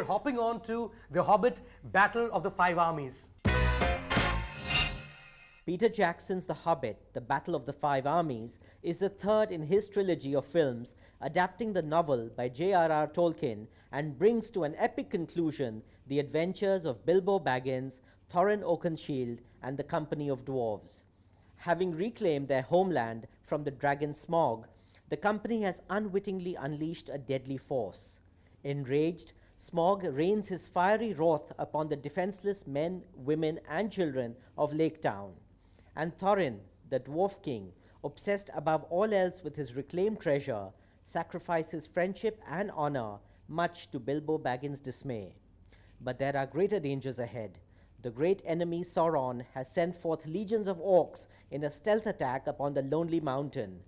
we're hopping on to The Hobbit, Battle of the Five Armies. Peter Jackson's The Hobbit, The Battle of the Five Armies, is the third in his trilogy of films adapting the novel by J.R.R. Tolkien and brings to an epic conclusion the adventures of Bilbo Baggins, Thorin Oakenshield, and the company of dwarves. Having reclaimed their homeland from the dragon Smaug, the company has unwittingly unleashed a deadly force. Enraged, Smaug rains his fiery wrath upon the defenseless men, women, and children of Lake Town. And Thorin, the Dwarf King, obsessed above all else with his reclaimed treasure, sacrifices friendship and honor, much to Bilbo Baggins' dismay. But there are greater dangers ahead. The great enemy Sauron has sent forth legions of orcs in a stealth attack upon the lonely mountain.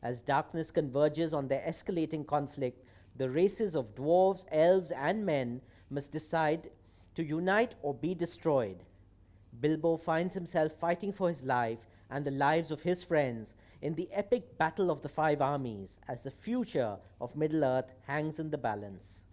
As darkness converges on their escalating conflict, the races of dwarves, elves, and men must decide to unite or be destroyed. Bilbo finds himself fighting for his life and the lives of his friends in the epic Battle of the Five Armies as the future of Middle-earth hangs in the balance.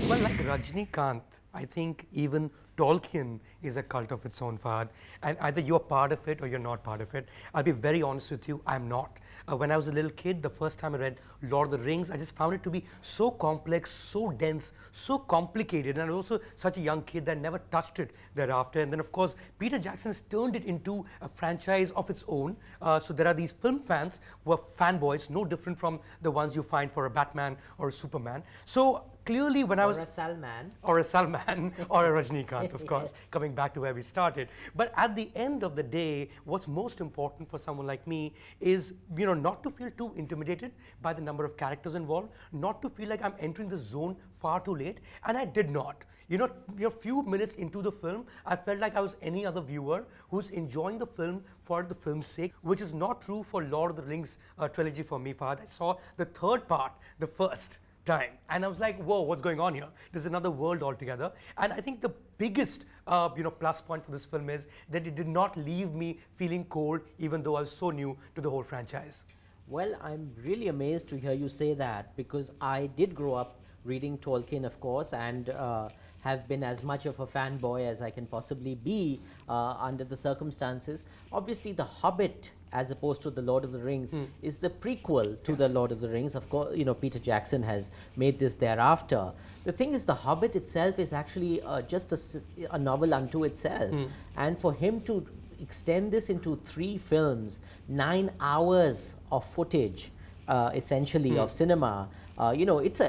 Well, like Rajnikant, I think even Tolkien is a cult of its own, Fahad, and either you're part of it or you're not part of it. I'll be very honest with you, I'm not. When I was a little kid, the first time I read Lord of the Rings, I just found it to be so complex, so dense, so complicated, and also such a young kid that I never touched it thereafter. And then, of course, Peter Jackson has turned it into a franchise of its own. So there are these film fans who are fanboys, no different from the ones you find for a Batman or a Superman. So clearly when I was... Or a Salman. Or a Salman or a Rajnikant, of course, coming back to where we started. But at the end of the day, what's most important for someone like me is, not to feel too intimidated by the number of characters involved, not to feel like I'm entering the zone far too late, and I did not. A few minutes into the film, I felt like I was any other viewer who's enjoying the film for the film's sake, which is not true for Lord of the Rings trilogy for me, Fahad. I saw the third part, the first time, and I was like, whoa, what's going on here? There's another world altogether. And I think the biggest plus point for this film is that it did not leave me feeling cold, even though I was so new to the whole franchise. Well, I'm really amazed to hear you say that, because I did grow up reading Tolkien, of course, and have been as much of a fanboy as I can possibly be under the circumstances. Obviously, The Hobbit, as opposed to The Lord of the Rings, is the prequel to The Lord of the Rings. Of course, Peter Jackson has made this thereafter. The thing is, The Hobbit itself is actually just a novel unto itself. And for him to extend this into 3 films, 9 hours of footage, essentially, of cinema, it's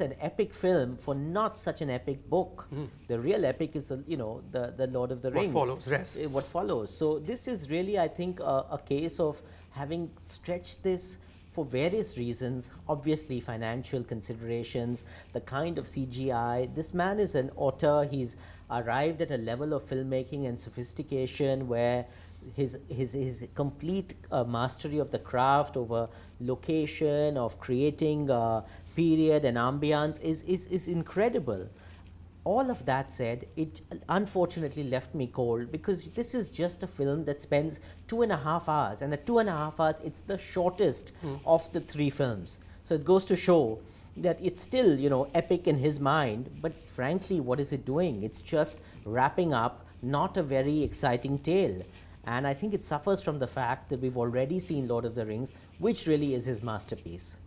an epic film for not such an epic book. The real epic is the Lord of the Rings. What follows, yes. What follows. So this is really, I think, a case of having stretched this for various reasons. Obviously, financial considerations, the kind of CGI. This man is an author. He's arrived at a level of filmmaking and sophistication where his complete mastery of the craft over location, of creating period and ambience is incredible. All of that said, it unfortunately left me cold, because this is just a film that spends 2.5 hours, and at 2.5 hours it's the shortest of the 3 films. So it goes to show that it's still epic in his mind, but frankly, what is it doing? It's just wrapping up not a very exciting tale. And I think it suffers from the fact that we've already seen Lord of the Rings, which really is his masterpiece.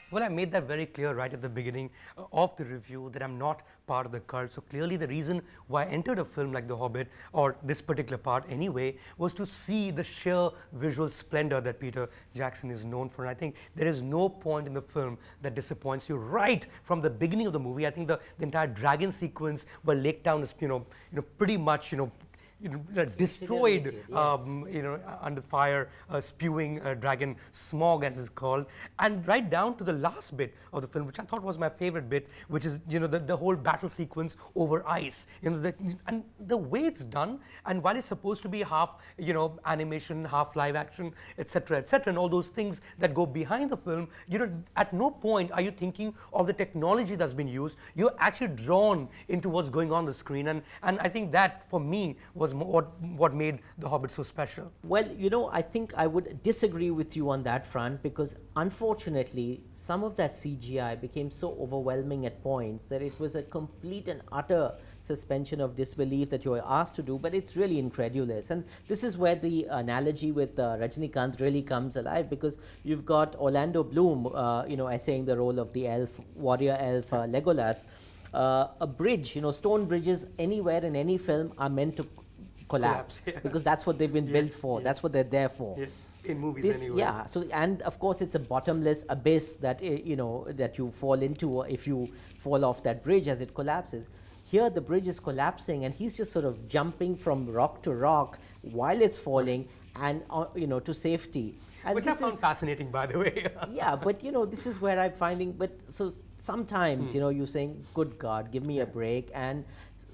Well, I made that very clear right at the beginning of the review that I'm not part of the cult. So clearly the reason why I entered a film like The Hobbit, or this particular part anyway, was to see the sheer visual splendor that Peter Jackson is known for. And I think there is no point in the film that disappoints you right from the beginning of the movie. I think the entire dragon sequence where Lake Town is, pretty much, destroyed, under fire, spewing dragon Smaug, as it's called, and right down to the last bit of the film, which I thought was my favorite bit, which is the whole battle sequence over ice. And the way it's done, and while it's supposed to be half animation, half live action, etc., and all those things that go behind the film, at no point are you thinking of the technology that's been used. You're actually drawn into what's going on the screen, and I think that for me was what made The Hobbit so special? Well, you know, I think I would disagree with you on that front because unfortunately, some of that CGI became so overwhelming at points that it was a complete and utter suspension of disbelief that you were asked to do, but it's really incredulous. And this is where the analogy with Rajinikanth really comes alive, because you've got Orlando Bloom, essaying the role of the elf, warrior elf Legolas. A bridge, stone bridges anywhere in any film are meant to collapse Yeah. because that's what they've been built for. That's what they're there for. Yeah. In movies anyway. Yeah. So, and of course, it's a bottomless abyss that that you fall into if you fall off that bridge as it collapses. Here, the bridge is collapsing, and he's just sort of jumping from rock to rock while it's falling, and to safety. And Which I found fascinating, by the way. Yeah, but this is where I'm finding. But so sometimes you're saying, "Good God, give me a break," and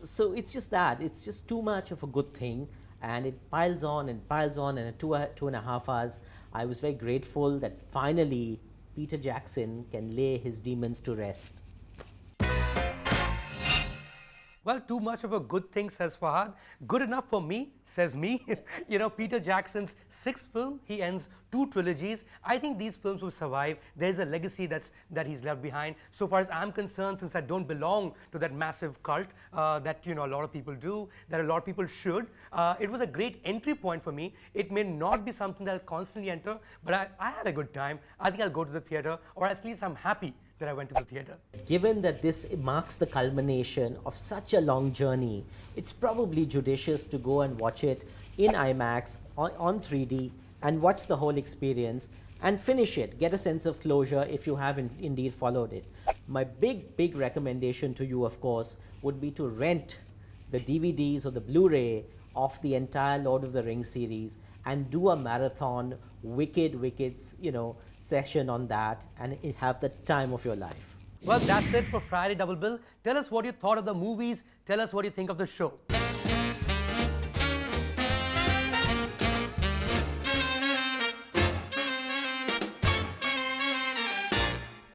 so it's just that it's just too much of a good thing, and it piles on and piles on. And in 2.5 hours, I was very grateful that finally Peter Jackson can lay his demons to rest. Well, too much of a good thing, says Fahad. Good enough for me, says me. Peter Jackson's 6th film, he ends 2 trilogies. I think these films will survive. There's a legacy that he's left behind. So far as I'm concerned, since I don't belong to that massive cult that a lot of people do, that a lot of people should, it was a great entry point for me. It may not be something that I'll constantly enter, but I had a good time. I think I'll go to the theater, or at least I'm happy that I went to the theater. Given that this marks the culmination of such a long journey, it's probably judicious to go and watch it in IMAX on 3D and watch the whole experience and finish it. Get a sense of closure if you have indeed followed it. My big recommendation to you, of course, would be to rent the DVDs or the Blu-ray of the entire Lord of the Rings series and do a marathon, wicked, session on that, and have the time of your life. Well, that's it for Friday Double Bill. Tell us what you thought of the movies. Tell us what you think of the show.